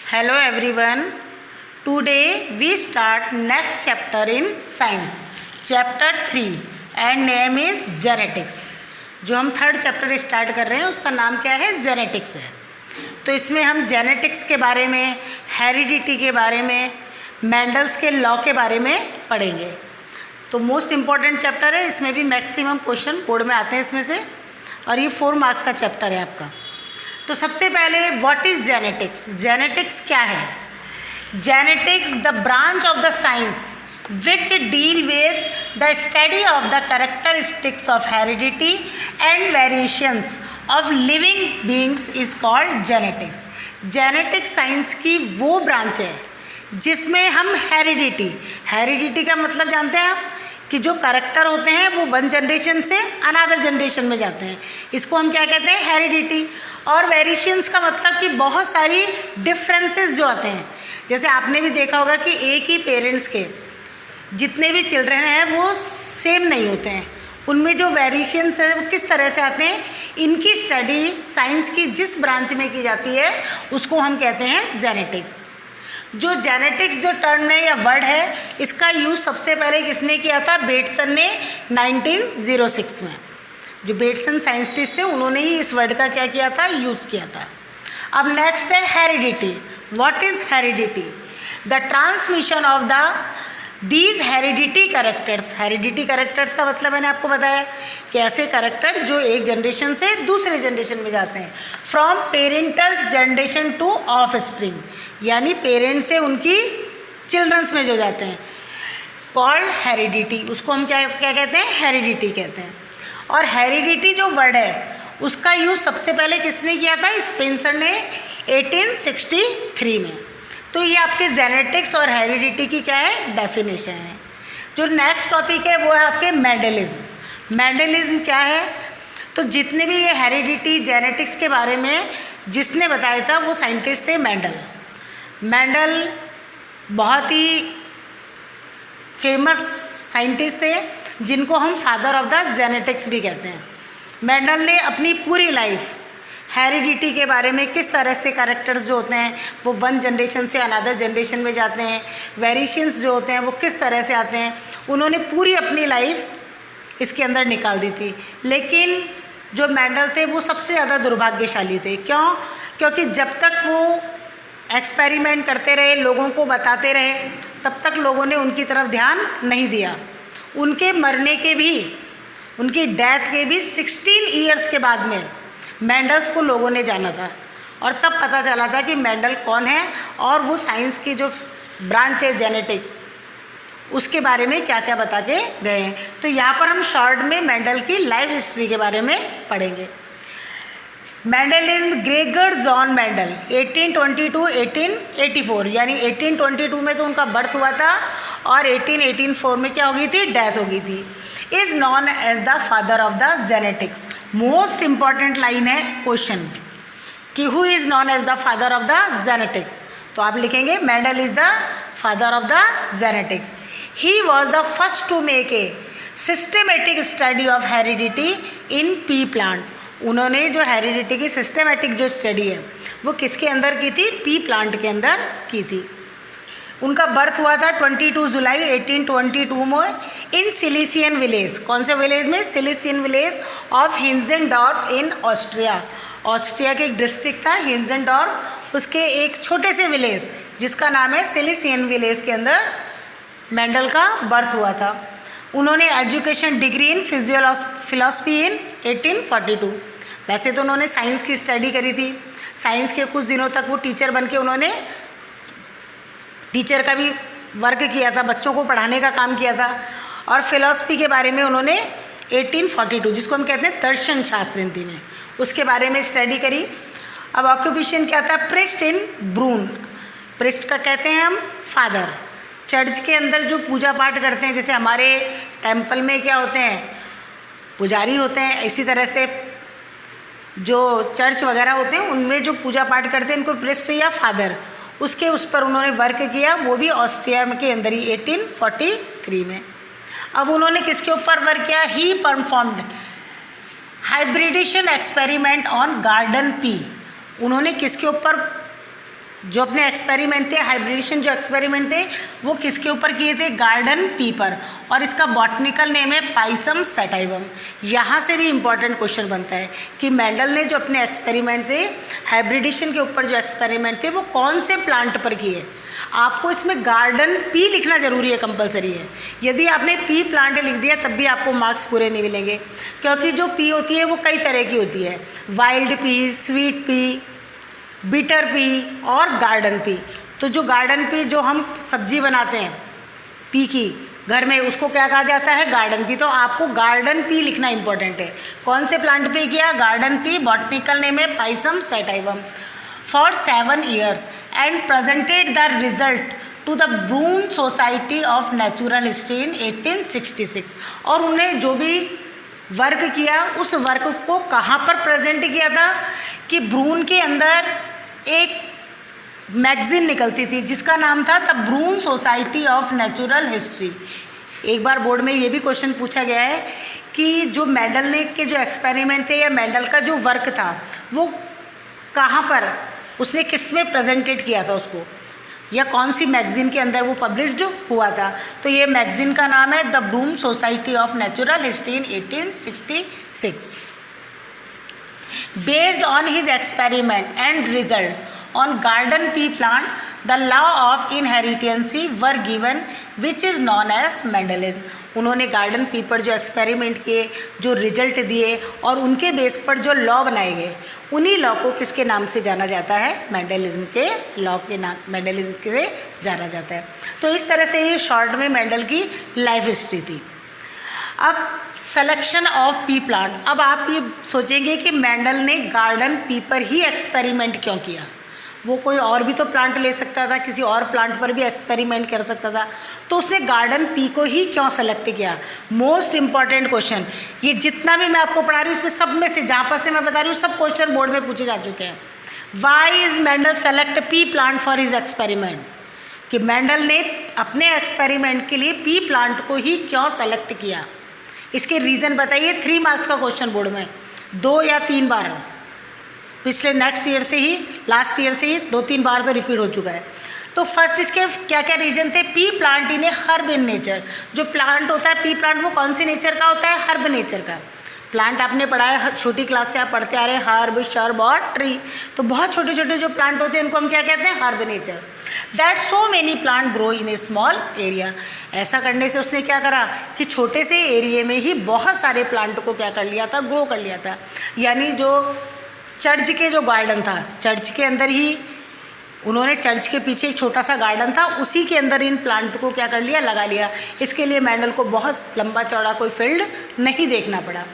Hello everyone. Today we start next chapter in science, chapter 3 and name is genetics. जो हम third chapter start कर रहे हैं उसका नाम क्या है? जेनेटिक्स है. तो इसमें हम जेनेटिक्स के बारे में, हेरिडिटी के बारे में, मेंडल्स के लॉ के बारे में पढ़ेंगे. तो मोस्ट इम्पॉर्टेंट चैप्टर है. इसमें भी मैक्सिमम क्वेश्चन बोर्ड में आते हैं इसमें से, और ये 4 मार्क्स का चैप्टर है आपका. तो सबसे पहले व्हाट इज जेनेटिक्स? जेनेटिक्स क्या है? Genetics the branch of the science which deal with the study of the characteristics of heredity and variations of living beings is called genetics. Genetic science की वो branch है जिसमें हम heredity का मतलब जानते हैं आप कि जो करैक्टर होते हैं वो वन जनरेशन से अनदर जनरेशन में जाते हैं. इसको हम क्या कहते हैं? हेरिडिटी. और वेरिएशंस का मतलब कि बहुत सारी डिफरेंसेस जो आते हैं. जैसे आपने भी देखा होगा कि एक ही पेरेंट्स के जितने भी चिल्ड्रन हैं वो सेम नहीं होते हैं. उनमें जो वेरिएशंस है वो किस तरह से आते हैं, इनकी स्टडी साइंस की जिस ब्रांच में की जाती है उसको हम कहते हैं जेनेटिक्स. जो जेनेटिक्स जो टर्म है या वर्ड है, इसका यूज़ सबसे पहले किसने किया था? बेटसन ने 1906 में. जो बेटसन साइंटिस्ट थे उन्होंने ही इस वर्ड का क्या किया था? यूज़ किया था. अब नेक्स्ट है heredity. What is heredity? The transmission of the these heredity characters. Heredity characters का मतलब मैंने आपको बताया कि ऐसे करेक्टर जो एक जनरेशन से दूसरे जनरेशन में जाते हैं. From parental generation two of spring, यानी पेरेंट से उनकी चिल्ड्रंस में जो जाते हैं, कॉल्ड हेरिडिटी. उसको हम क्या कहते हैं? हेरिडिटी कहते हैं. और हेरिडिटी जो वर्ड है उसका यूज़ सबसे पहले किसने किया था? स्पेंसर ने 1863 में. तो ये आपके जेनेटिक्स और हेरिडिटी की क्या है? डेफिनेशन है. जो नेक्स्ट टॉपिक है वो है आपके मेंडलिज्म. मेंडलिज्म क्या है? तो जितने भी ये हेरिडिटी जेनेटिक्स के बारे में जिसने बताया था वो साइंटिस्ट थे मेंडल. मेंडल बहुत ही फेमस साइंटिस्ट थे जिनको हम फादर ऑफ द जेनेटिक्स भी कहते हैं. मेंडल ने अपनी पूरी लाइफ हेरिडिटी के बारे में, किस तरह से कैरेक्टर्स जो होते हैं वो वन जनरेशन से अनदर जनरेशन में जाते हैं, वेरिएशंस जो होते हैं वो किस तरह से आते हैं, उन्होंने पूरी अपनी लाइफ इसके अंदर निकाल दी थी. लेकिन जो मेंडल थे वो सबसे ज़्यादा दुर्भाग्यशाली थे. क्यों? क्योंकि जब तक वो एक्सपेरिमेंट करते रहे, लोगों को बताते रहे, तब तक लोगों ने उनकी तरफ ध्यान नहीं दिया. उनके मरने के भी, उनकी डेथ के भी 16 ईयर्स के बाद में मेंडल्स को लोगों ने जाना था, और तब पता चला था कि मेंडल कौन है और वो साइंस की जो ब्रांच है जेनेटिक्स उसके बारे में क्या क्या बता के गए हैं. तो यहाँ पर हम शॉर्ट में मेंडल की लाइफ हिस्ट्री के बारे में पढ़ेंगे. मेंडलिज्म ग्रेगर जॉन मेंडल 1822-1884, यानी 1822 में तो उनका बर्थ हुआ था और 1884 में क्या हो गई थी? डेथ हो गई थी. Is known as the father of the genetics. Most important line है क्वेश्चन कि who is known as the father of the genetics. तो आप लिखेंगे Mendel is the father of the genetics. He was the first to make a systematic study of heredity in pea plant. उन्होंने जो heredity की systematic जो study है वो किसके अंदर की थी? पी प्लांट के अंदर की थी. उनका बर्थ हुआ था 22 जुलाई 1822 में इन सिलिसियन विलेज. कौन से विलेज में? Silesian village of Hinzendorf in Austria. Austria के एक डिस्ट्रिक्ट था हिंजेनडॉर्फ, उसके एक छोटे से विलेज जिसका नाम है सिलिसियन विलेज के अंदर मेंडल का बर्थ हुआ था. उन्होंने एजुकेशन डिग्री इन फिलोसफी इन 1842. वैसे तो उन्होंने साइंस की स्टडी करी थी. साइंस के कुछ दिनों तक वो टीचर बन के उन्होंने टीचर का भी वर्क किया था, बच्चों को पढ़ाने का काम किया था. और फिलॉसफी के बारे में उन्होंने 1842, जिसको हम कहते हैं दर्शन शास्त्र हिंदी में, उसके बारे में स्टडी करी. अब ऑक्यूपेशन क्या था? प्रिस्ट इन ब्रून. प्रिस्ट का कहते हैं हम फादर. चर्च के अंदर जो पूजा पाठ करते हैं, जैसे हमारे टेम्पल में क्या होते हैं? पुजारी होते हैं. इसी तरह से जो चर्च वगैरह होते हैं उनमें जो पूजा पाठ करते हैं इनको प्रिस्ट या फादर, उसके उस पर उन्होंने वर्क किया, वो भी ऑस्ट्रिया के अंदर ही 1843 में. अब उन्होंने किसके ऊपर वर्क किया? He performed hybridisation experiment on garden pea. उन्होंने किसके ऊपर जो अपने एक्सपेरिमेंट थे, हाइब्रिडेशन जो एक्सपेरिमेंट थे वो किसके ऊपर किए थे? गार्डन पी पर, और इसका बॉटनिकल नेम है पाइसम सैटाइवम। यहाँ से भी इम्पॉर्टेंट क्वेश्चन बनता है कि मेंडल ने जो अपने एक्सपेरिमेंट थे, हाइब्रिडेशन के ऊपर जो एक्सपेरिमेंट थे वो कौन से प्लांट पर किए। आपको इसमें गार्डन पी लिखना जरूरी है, कंपलसरी है। यदि आपने पी प्लांट लिख दिया तब भी आपको मार्क्स पूरे नहीं मिलेंगे, क्योंकि जो पी होती है वो कई तरह की होती है, wild P, sweet pea, bitter P और गार्डन पी। तो जो गार्डन पी जो हम सब्जी बनाते हैं पी की घर में, उसको क्या कहा जाता है? Garden pea. तो आपको गार्डन पी लिखना इंपॉर्टेंट है। कौन से प्लांट पे किया? Garden pea. बॉटनिकल नेम है Pisum sativum. For 7 years and presented the result to the Brunn Society of Natural History in 1866। और उन्हें जो भी वर्क किया उस वर्क को कहाँ पर प्रेजेंट किया था? कि ब्रून के अंदर एक मैगजीन निकलती थी जिसका नाम था the Brunn Society of Natural History. एक बार बोर्ड में ये भी क्वेश्चन पूछा गया है कि जो मेंडल ने के जो एक्सपेरिमेंट थे या मेंडल का जो वर्क था वो कहाँ पर, उसने किस में प्रेजेंटेड किया था उसको, या कौन सी मैगजीन के अंदर वो पब्लिश्ड हुआ था। तो ये मैगजीन का नाम है the Brunn Society of Natural History in 1866। Based on his experiment and result on garden pea plant, the law of inheritance were given, which is known as Mendelism. उन्होंने गार्डन पी पर जो experiment किए, जो result दिए और उनके base पर जो लॉ बनाए गए, उन्हीं लॉ को किसके नाम से जाना जाता है? मेंडलिज्म के लॉ के नाम, मेंडलिज्म से जाना जाता है। तो इस तरह से ये शॉर्ट में मेंडल की लाइफ हिस्ट्री थी। अब सिलेक्शन ऑफ पी प्लांट। अब आप ये सोचेंगे कि मेंडल ने गार्डन पी पर ही एक्सपेरिमेंट क्यों किया? वो कोई और भी तो प्लांट ले सकता था, किसी और प्लांट पर भी एक्सपेरिमेंट कर सकता था, तो उसने गार्डन पी को ही क्यों सेलेक्ट किया? Most important question. ये जितना भी मैं आपको पढ़ा रही हूँ उसमें सब में से, जहाँ पर से मैं बता रही हूँ सब क्वेश्चन बोर्ड में पूछे जा चुके हैं। Why is Mendel select pea plant for his experiment? कि मेंडल ने अपने एक्सपेरिमेंट के लिए पी प्लांट को ही क्यों सेलेक्ट किया? इसके रीज़न बताइए। 3 मार्क्स का क्वेश्चन बोर्ड में 2 या 3 बार, पिछले नेक्स्ट ईयर से ही, लास्ट ईयर से ही 2-3 बार तो रिपीट हो चुका है। तो फर्स्ट इसके क्या क्या रीजन थे? P plant in A herb in nature. जो प्लांट होता है पी प्लांट वो कौन से नेचर का होता है? हर्ब नेचर का। प्लांट आपने पढ़ा है, छोटी क्लास से आप पढ़ते आ रहे हैं, हर्ब, शर्ब और ट्री। तो बहुत छोटे छोटे जो प्लांट होते हैं उनको हम क्या कहते हैं? Herb nature. That so many plant grow in A small area. ऐसा करने से उसने क्या करा कि छोटे से एरिया में ही बहुत सारे प्लांट को क्या कर लिया था? ग्रो कर लिया था। यानी जो चर्च के जो गार्डन था, चर्च के अंदर ही उन्होंने, चर्च के पीछे एक छोटा सा गार्डन था, उसी के अंदर इन प्लांट को क्या कर लिया? लगा लिया। इसके लिए मेंडल को बहुत लंबा चौड़ा कोई फील्ड नहीं देखना पड़ा।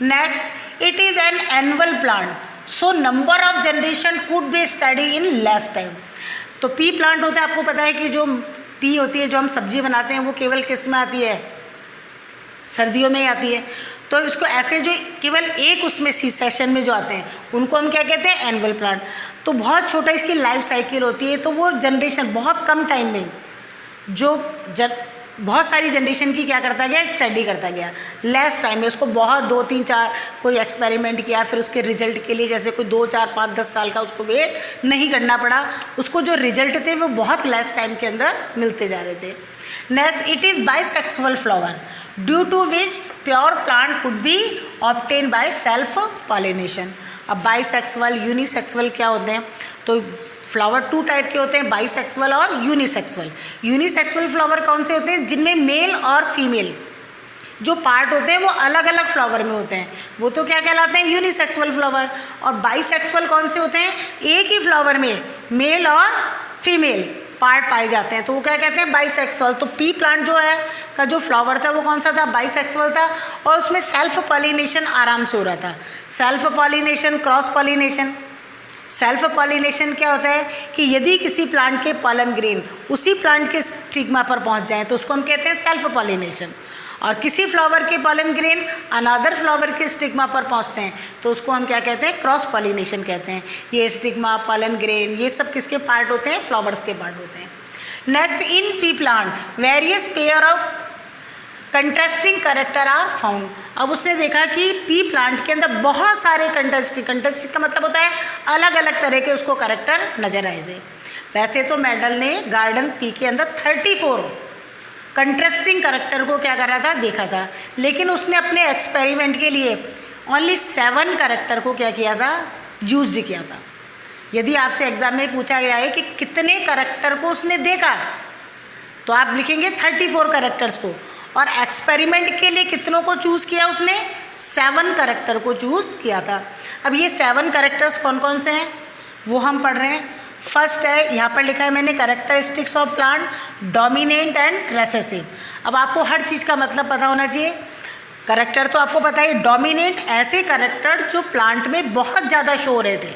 Next, it is an annual plant, so number of generation could be study in less time. तो पी प्लांट होता है, आपको पता है कि जो पी होती है जो हम सब्जी बनाते हैं वो केवल किस में आती है? सर्दियों में ही आती है। तो इसको ऐसे जो केवल एक उसमें सेशन में जो आते हैं उनको हम क्या कहते हैं? Annual plant. तो बहुत छोटा इसकी लाइफ साइकिल होती है, तो वो जनरेशन बहुत कम टाइम में जो बहुत सारी जनरेशन की क्या करता गया? स्टडी करता गया। लेस टाइम में उसको बहुत 2-3-4 कोई एक्सपेरिमेंट किया, फिर उसके रिजल्ट के लिए जैसे कोई 2-4-5-10 साल का उसको वेट नहीं करना पड़ा। उसको जो रिजल्ट थे वो बहुत लेस टाइम के अंदर मिलते जा रहे थे। Next, it is bisexual flower due to which pure plant could be obtain by self pollination. अब बाइसेक्सुअल, यूनिसेक्सुअल क्या होते हैं? तो फ्लावर 2 टाइप के होते हैं, बाइसेक्सुअल और यूनिसेक्सुअल। यूनिसेक्सुअल फ्लावर कौन से होते हैं? जिनमें मेल और फीमेल जो पार्ट होते हैं वो अलग अलग फ्लावर में होते हैं, वो तो क्या कहलाते हैं? Unisexual flower. और बाइसेक्सुअल कौन से होते हैं? एक ही फ्लावर में मेल और फीमेल पार्ट पाए जाते हैं, तो वो क्या कहते हैं? बाइसेक्सुअल। तो पी प्लांट जो है का जो फ्लावर था वो कौन सा था? बाइसेक्सुअल था। और उसमें सेल्फ पॉलिनेशन आराम से हो रहा था। Self pollination, cross pollination. Self pollination क्या होता है कि यदि किसी प्लांट के पॉलन ग्रेन उसी प्लांट के स्टिग्मा पर पहुंच जाएं तो उसको हम कहते हैं सेल्फ पॉलिनेशन। और किसी फ्लावर के पॉलन ग्रेन अनदर फ्लावर के स्टिग्मा पर पहुंचते हैं तो उसको हम क्या कहते हैं? क्रॉस पॉलिनेशन कहते हैं। ये स्टिग्मा, पॉलन ग्रेन, ये सब किसके पार्ट होते हैं? फ्लावर्स के पार्ट होते हैं। Next, in pea plant various pair of contrasting character are found. अब उसने देखा कि पी प्लांट के अंदर बहुत सारे कंट्रास्टिंग का मतलब होता है अलग अलग तरह के उसको कैरेक्टर नजर आए थे। वैसे तो मेंडल ने गार्डन पी के अंदर 34 कंट्रास्टिंग कैरेक्टर को क्या करा था, देखा था, लेकिन उसने अपने एक्सपेरिमेंट के लिए ओनली 7 कैरेक्टर को क्या किया था, यूज्ड किया था। यदि आपसे एग्जाम में पूछा गया है कि कितने कैरेक्टर को उसने देखा, तो आप लिखेंगे 34 कैरेक्टर्स को, और एक्सपेरिमेंट के लिए कितनों को चूज़ किया उसने, 7 कैरेक्टर को चूज़ किया था। अब ये 7 कैरेक्टर्स कौन कौन से हैं वो हम पढ़ रहे हैं। फर्स्ट है, यहाँ पर लिखा है मैंने, characteristics of plant, dominant and recessive. अब आपको हर चीज़ का मतलब पता होना चाहिए। कैरेक्टर तो आपको पता है, डोमिनेंट ऐसे कैरेक्टर जो प्लांट में बहुत ज़्यादा शो हो रहे थे,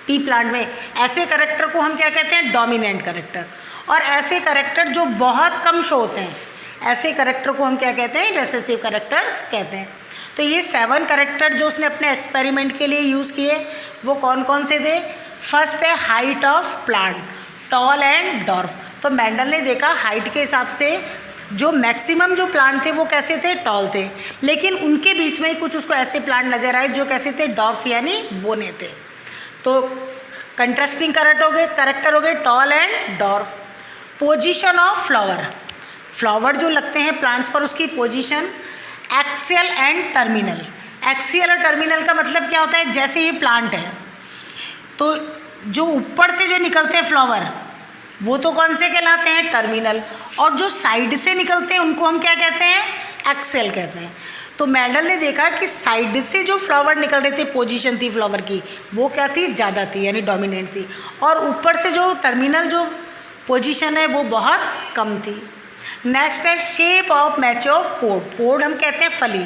पी प्लांट में, ऐसे कैरेक्टर को हम क्या कहते हैं, डोमिनेंट कैरेक्टर। और ऐसे कैरेक्टर जो बहुत कम शो होते हैं, ऐसे कैरेक्टर को हम क्या कहते हैं, रेसेसिव कैरेक्टर्स कहते हैं। तो ये 7 कैरेक्टर जो उसने अपने एक्सपेरिमेंट के लिए यूज़ किए वो कौन कौन से थे। फर्स्ट है height of plant, tall and dwarf. तो मेंडल ने देखा हाइट के हिसाब से जो मैक्सिमम जो प्लांट थे वो कैसे थे, टॉल थे, लेकिन उनके बीच में ही कुछ उसको ऐसे प्लांट नज़र आए जो कैसे थे, डॉर्फ यानी बोने थे। तो कंट्रास्टिंग कैरेक्टर हो गए tall and dwarf. Position of flower, flower जो लगते हैं प्लांट्स पर उसकी position, axial and terminal. Axial और टर्मिनल का मतलब क्या होता है, जैसे ये प्लांट है तो जो ऊपर से जो निकलते हैं फ्लावर वो तो कौन से कहलाते हैं, टर्मिनल, और जो साइड से निकलते हैं उनको हम क्या कहते हैं, एक्सियल कहते हैं। तो मेंडल ने देखा कि साइड से जो फ्लावर निकल रहे थे, पोजीशन थी फ्लावर की वो क्या थी, ज़्यादा थी यानी डोमिनेंट थी, और ऊपर से जो टर्मिनल जो पोजीशन है वो बहुत कम थी। नेक्स्ट है शेप ऑफ मैच्योर पोड। पोड हम कहते हैं फली।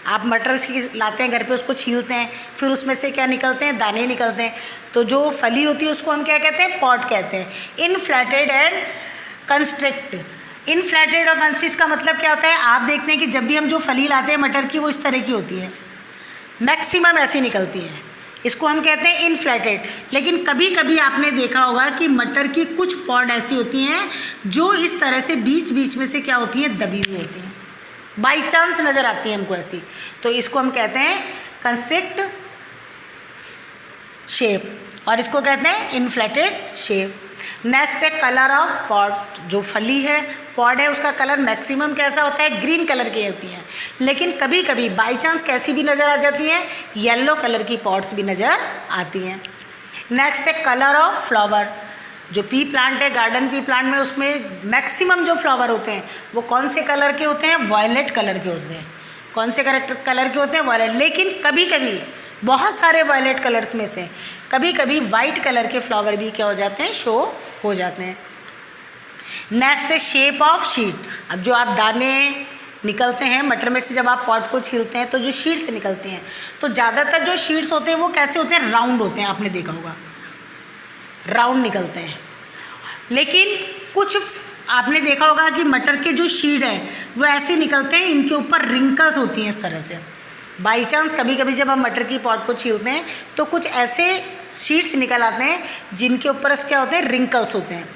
आप मटर लाते हैं घर पे, उसको छीलते हैं, फिर उसमें से क्या निकलते हैं, दाने निकलते हैं, तो जो फली होती है उसको हम क्या कहते हैं, पॉड कहते हैं। इनफ्लैटेड एंड कंस्ट्रिक्ट। इनफ्लैटेड और कंस्ट्रिक्ट का मतलब क्या होता है, आप देखते हैं कि जब भी हम जो फली लाते हैं मटर की वो इस तरह की होती है, मैक्सिमम ऐसी निकलती है, इसको हम कहते हैं इनफ्लैटेड। लेकिन कभी कभी आपने देखा होगा कि मटर की कुछ पॉड ऐसी होती हैं जो इस तरह से बीच बीच में से क्या होती हैं, दबी हुई होती हैं, बाई चांस नज़र आती है हमको ऐसी, तो इसको हम कहते हैं कंस्ट्रिक्ट शेप, और इसको कहते हैं इनफ्लेटेड शेप। नेक्स्ट है कलर ऑफ पॉड। जो फली है, पॉड है, उसका कलर मैक्सिमम कैसा होता है, ग्रीन कलर की होती हैं, लेकिन कभी कभी बाई चांस कैसी भी नज़र आ जाती हैं, येलो कलर की पॉड्स भी नज़र आती हैं। नेक्स्ट है कलर ऑफ फ्लावर। जो पी प्लांट है, गार्डन पी प्लांट में, उसमें मैक्सिमम जो फ्लावर होते हैं वो कौन से कलर के होते हैं, वायलेट कलर के होते हैं। कौन से कलर के होते हैं, वायलेट। लेकिन कभी कभी बहुत सारे वायलेट कलर्स में से कभी कभी वाइट कलर के फ्लावर भी क्या हो जाते हैं, शो हो जाते हैं। नेक्स्ट है शेप ऑफ शीट। अब जो आप दाने निकलते हैं मटर में से, जब आप पॉट को छीलते हैं तो जो शीट्स निकलती हैं, तो ज़्यादातर जो शीट्स होते हैं वो कैसे होते हैं, राउंड होते हैं, आपने देखा होगा राउंड निकलते हैं। लेकिन कुछ आपने देखा होगा कि मटर के जो शीड है वो ऐसे निकलते हैं, इनके ऊपर रिंकल्स होती हैं इस तरह से। बाई चांस कभी कभी जब हम मटर की पॉट को छीलते हैं तो कुछ ऐसे शीट्स निकल आते हैं जिनके ऊपर क्या होते हैं, रिंकल्स होते हैं।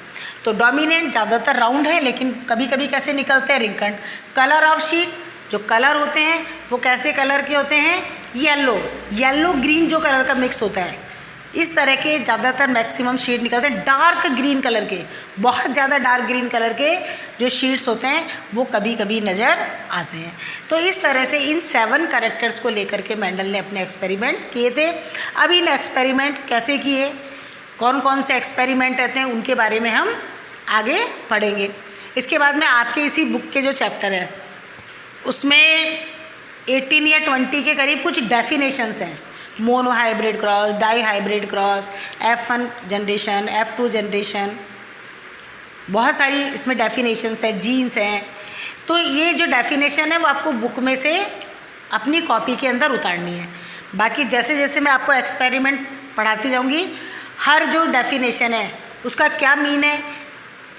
तो डोमिनेंट ज़्यादातर राउंड है, लेकिन कभी कभी कैसे निकलते हैं, रिंकल्ड। कलर ऑफ शीट, जो कलर होते हैं वो कैसे कलर के होते हैं, येलो ग्रीन जो कलर का मिक्स होता है, इस तरह के ज़्यादातर मैक्सिमम शीट निकलते हैं। डार्क ग्रीन कलर के, बहुत ज़्यादा डार्क ग्रीन कलर के जो शीट्स होते हैं वो कभी कभी नज़र आते हैं। तो इस तरह से इन 7 कैरेक्टर्स को लेकर के मेंडल ने अपने एक्सपेरिमेंट किए थे। अब इन एक्सपेरिमेंट कैसे किए, कौन कौन से एक्सपेरिमेंट रहते हैं, उनके बारे में हम आगे पढ़ेंगे। इसके बाद में आपके इसी बुक के जो चैप्टर है उसमें 18 या 20 के करीब कुछ डेफिनेशंस हैं। Monohybrid cross, dihybrid cross, F1 generation, F2 generation, बहुत सारी इसमें डेफिनेशंस है, जीन्स हैं। तो ये जो डेफिनेशन है वो आपको बुक में से अपनी कॉपी के अंदर उतारनी है। बाकी जैसे जैसे मैं आपको एक्सपेरिमेंट पढ़ाती जाऊंगी, हर जो डेफिनेशन है उसका क्या मीन है,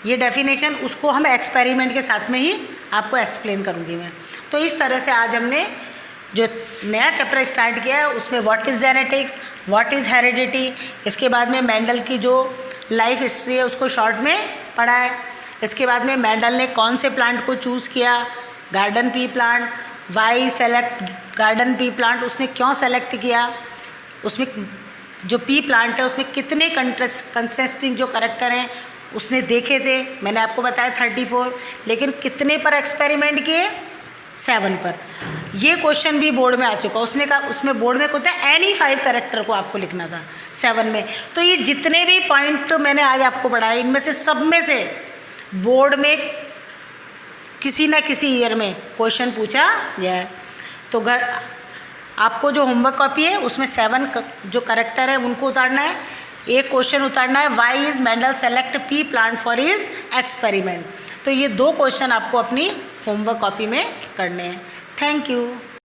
ये डेफिनेशन उसको हम एक्सपेरिमेंट के साथ में ही आपको एक्सप्लेन करूंगी मैं। तो इस तरह से आज हमने जो नया चैप्टर स्टार्ट किया है उसमें what is genetics, what is heredity, इसके बाद में मेंडल की जो लाइफ हिस्ट्री है उसको शॉर्ट में पढ़ा है। इसके बाद में मेंडल ने कौन से प्लांट को चूज़ किया, garden pea plant, why select garden pea plant, उसने क्यों सेलेक्ट किया, उसमें जो पी प्लांट है उसमें कितने कंसिस्टिंग जो करेक्टर हैं उसने देखे थे, मैंने आपको बताया 34, लेकिन कितने पर एक्सपेरिमेंट किए, 7 पर। ये क्वेश्चन भी बोर्ड में आ चुका, उसने कहा उसमें बोर्ड में होता है एनी 5 करेक्टर को आपको लिखना था 7 में। तो ये जितने भी पॉइंट मैंने आज आपको पढ़ाए इनमें से सब में से बोर्ड में किसी ना किसी ईयर में क्वेश्चन पूछा गया है। तो घर आपको जो होमवर्क कॉपी है उसमें 7 जो करेक्टर है उनको उतारना है। एक क्वेश्चन उतारना है, why is Mendel select pea plant for his experiment. तो ये 2 क्वेश्चन आपको अपनी होमवर्क कॉपी में करने हैं। Thank you.